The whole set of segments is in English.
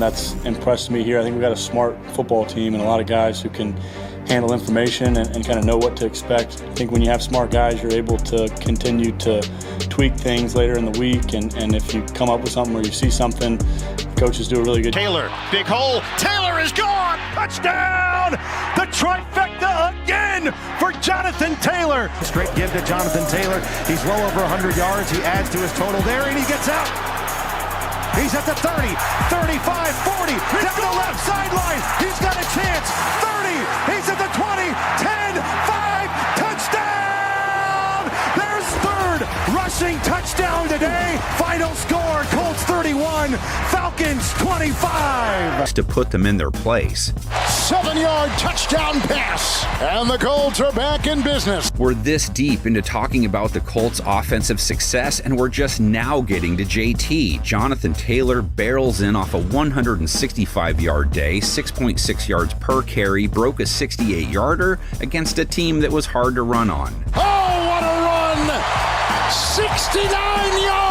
that's impressed me here. I think we've got a smart football team and a lot of guys who can handle information and kind of know what to expect. I think when you have smart guys, you're able to continue to tweak things later in the week, and if you come up with something or you see something, coaches do a really good job. Taylor, big hole, Taylor is gone! Touchdown! The trifecta again for Jonathan Taylor. Straight give to Jonathan Taylor. He's well over 100 yards. He adds to his total there, and he gets out. He's at the 30, 35, 40, down the left sideline. He's got a chance. 30, he's at the 20, 10, 5, touchdown! There's third rushing touchdown today. Final score, Colts 31, Falcons 25. To put them in their place. 7-yard touchdown pass, and the Colts are back in business. We're this deep into talking about the Colts' offensive success, and we're just now getting to JT. Jonathan Taylor barrels in off a 165-yard day, 6.6 yards per carry, broke a 68-yarder against a team that was hard to run on. Oh, what a run! 69 yards!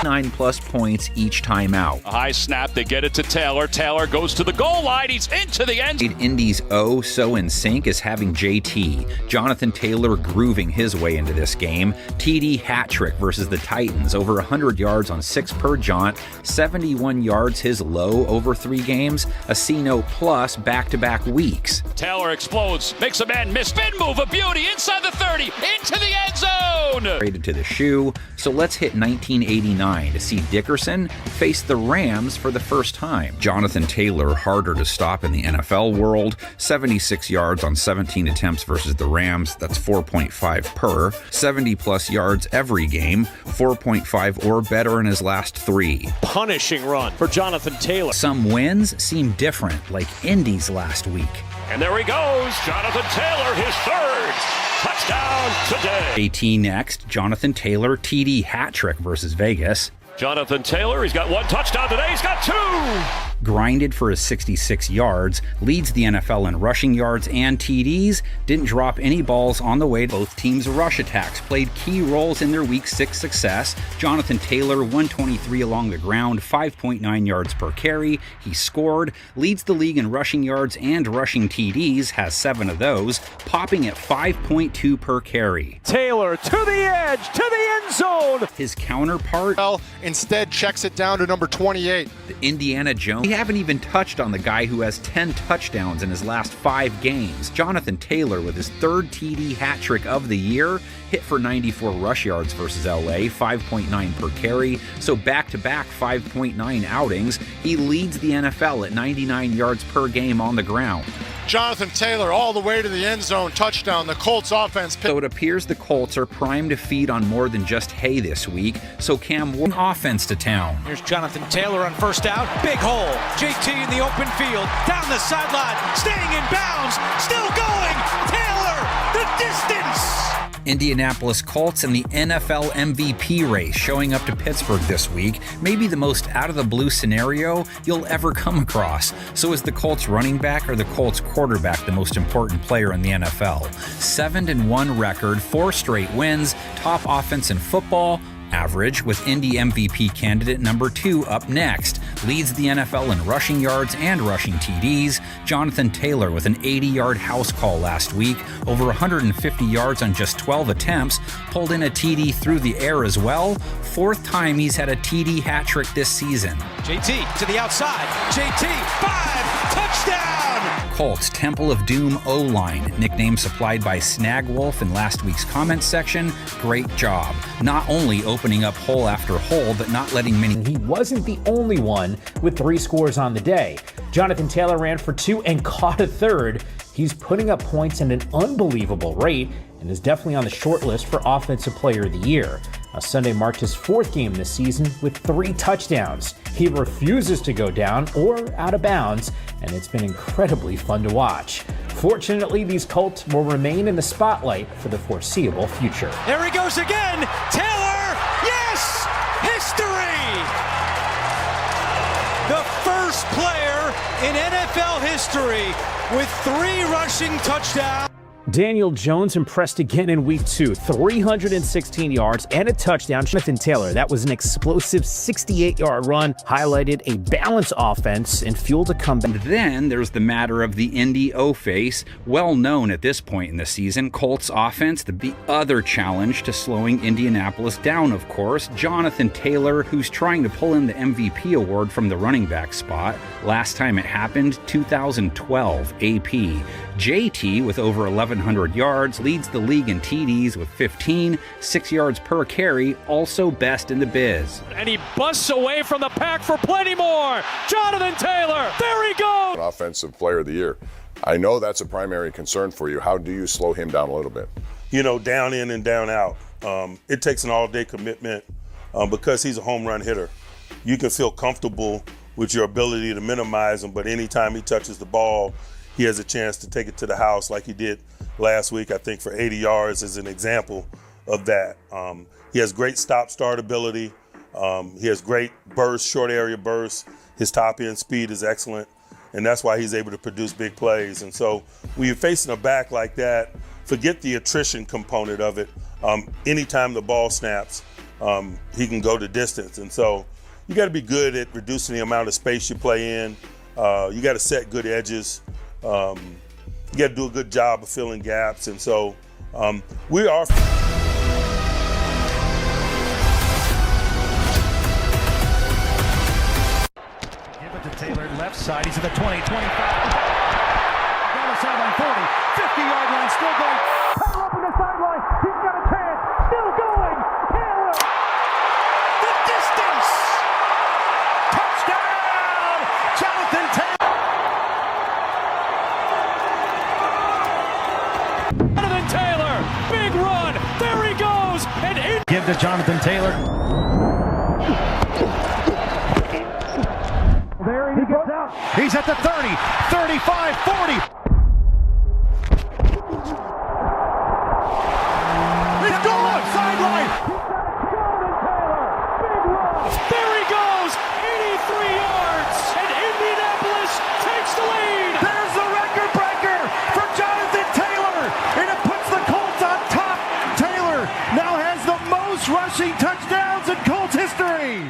9+ points each time out. A high snap, they get it to Taylor. Taylor goes to the goal line, he's into the end. Indy's oh so in sync is having JT. Jonathan Taylor grooving his way into this game. TD hat trick versus the Titans, over 100 yards on 6 per jaunt, 71 yards his low over 3 games, a C-note plus back-to-back weeks. Taylor explodes, makes a man miss, spin move, a beauty, inside the 30, into the end zone! Traded to the shoe, so let's hit 1989 to see Dickerson face the Rams for the first time. Jonathan Taylor harder to stop in the NFL world, 76 yards on 17 attempts versus the Rams, that's 4.5 per, 70+ yards every game, 4.5 or better in his last 3. Punishing run for Jonathan Taylor. Some wins seem different, like Indy's last week. And there he goes, Jonathan Taylor, his third touchdown today. JT next, Jonathan Taylor TD hat trick versus Vegas. Jonathan Taylor, he's got 1 touchdown today, he's got 2! Grinded for his 66 yards, leads the NFL in rushing yards and TDs, didn't drop any balls on the way. Both teams' rush attacks played key roles in their Week 6 success. Jonathan Taylor, 123 along the ground, 5.9 yards per carry. He scored, leads the league in rushing yards and rushing TDs, has 7 of those, popping at 5.2 per carry. Taylor to the edge, to the end zone. His counterpart instead checks it down to number 28. The Indiana Jones. We haven't even touched on the guy who has 10 touchdowns in his last 5 games. Jonathan Taylor with his 3rd TD hat trick of the year, hit for 94 rush yards versus LA, 5.9 per carry, so back-to-back 5.9 outings. He leads the NFL at 99 yards per game on the ground. Jonathan Taylor all the way to the end zone, touchdown. The Colts offense. So it appears the Colts are primed to feed on more than just hay this week, so Cam Ward offense to town. Here's Jonathan Taylor on first down, big hole. JT in the open field, down the sideline, staying in bounds, still going. Taylor, the distance. Indianapolis Colts in the NFL MVP race showing up to Pittsburgh this week. Maybe the most out-of-the-blue scenario you'll ever come across. So is the Colts running back or the Colts quarterback the most important player in the NFL? 7-1 record, 4 straight wins, top offense in football, average, with Indy MVP candidate number 2 up next. Leads the NFL in rushing yards and rushing TDs. Jonathan Taylor with an 80-yard house call last week, over 150 yards on just 12 attempts, pulled in a TD through the air as well. 4th time he's had a TD hat trick this season. JT to the outside. JT, 5, touchdown! Colts Temple of Doom O-line, nickname supplied by Snagwolf in last week's comments section. Great job. Not only opening up hole after hole, but not letting many. He wasn't the only one with 3 scores on the day. Jonathan Taylor ran for 2 and caught a 3rd. He's putting up points at an unbelievable rate and is definitely on the short list for Offensive Player of the Year. Sunday marked his 4th game this season with 3 touchdowns. He refuses to go down or out of bounds, and it's been incredibly fun to watch. Fortunately, these Colts will remain in the spotlight for the foreseeable future. There he goes again. Taylor, yes! History! The first player in NFL history with 3 rushing touchdowns. Daniel Jones impressed again in week 2. 316 yards and a touchdown. Jonathan Tailor, that was an explosive 68-yard run, highlighted a balanced offense and fueled a comeback. And then there's the matter of the Indy O-face, well known at this point in the season. Colts offense, the other challenge to slowing Indianapolis down, of course. Jonathan Tailor, who's trying to pull in the MVP award from the running back spot. Last time it happened, 2012 AP. JT, with over 1,100 yards, leads the league in TDs with 15, 6 yards per carry, also best in the biz. And he busts away from the pack for plenty more. Jonathan Tailor, there he goes. Offensive Player of the Year. I know that's a primary concern for you. How do you slow him down a little bit? You know, down in and down out. It takes an all-day commitment because he's a home run hitter. You can feel comfortable with your ability to minimize him, but anytime he touches the ball, he has a chance to take it to the house like he did last week, I think, for 80 yards as an example of that. He has great stop-start ability. He has great burst, short area burst. His top-end speed is excellent, and that's why he's able to produce big plays. And so when you're facing a back like that, forget the attrition component of it. Anytime the ball snaps, he can go the distance. And so you got to be good at reducing the amount of space you play in. You got to set good edges. You got to do a good job of filling gaps. And so we are. Give it to Tailor, left side. He's at the 20, 25. Down the sideline, 40, 50-yard line, still going. Tailor up in the sideline. He's got a chance. Still going. Tailor. The distance. Touchdown. Jonathan Tailor. Jonathan Tailor, big run. There he goes. And Give to Jonathan Tailor. There he gets out. He's at the 30, 35, 40. He's gone. Sideline. Jonathan Tailor, big run. there he goes. 83 yards. And Indianapolis takes the lead. There's the record breaker for Jonathan Tailor, and it puts the Colts on top. Tailor now has the most rushing touchdowns in Colts history.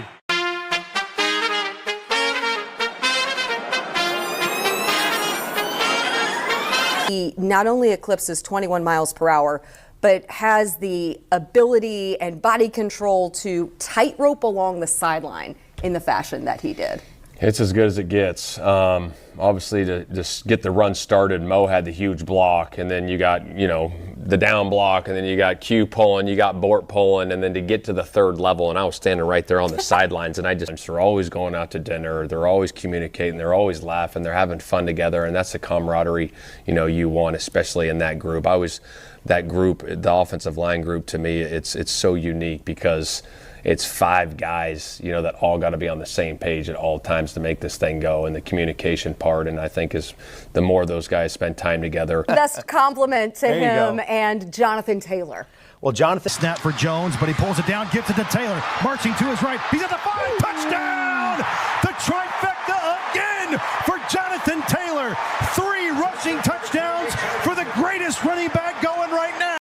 He not only eclipses 21 miles per hour, but has the ability and body control to tightrope along the sideline in the fashion that he did. It's as good as it gets. Obviously, to just get the run started, Mo had the huge block, and then you got, the down block, and then you got Q pulling, you got Bort pulling, and then to get to the third level, and I was standing right there on the sidelines, and they're always going out to dinner, they're always communicating, they're always laughing, they're having fun together, and that's the camaraderie, you want, especially in that group. That group, the offensive line group, to me, it's so unique because it's 5 guys, that all got to be on the same page at all times to make this thing go, and the communication part. And I think is the more those guys spend time together. Best compliment to him and Jonathan Tailor. Well, Jonathan snap for Jones, but he pulls it down, gives it to Tailor, marching to his right. He's at the 5, touchdown! The trifecta again for Jonathan Tailor. 3 rushing touchdowns for the greatest running back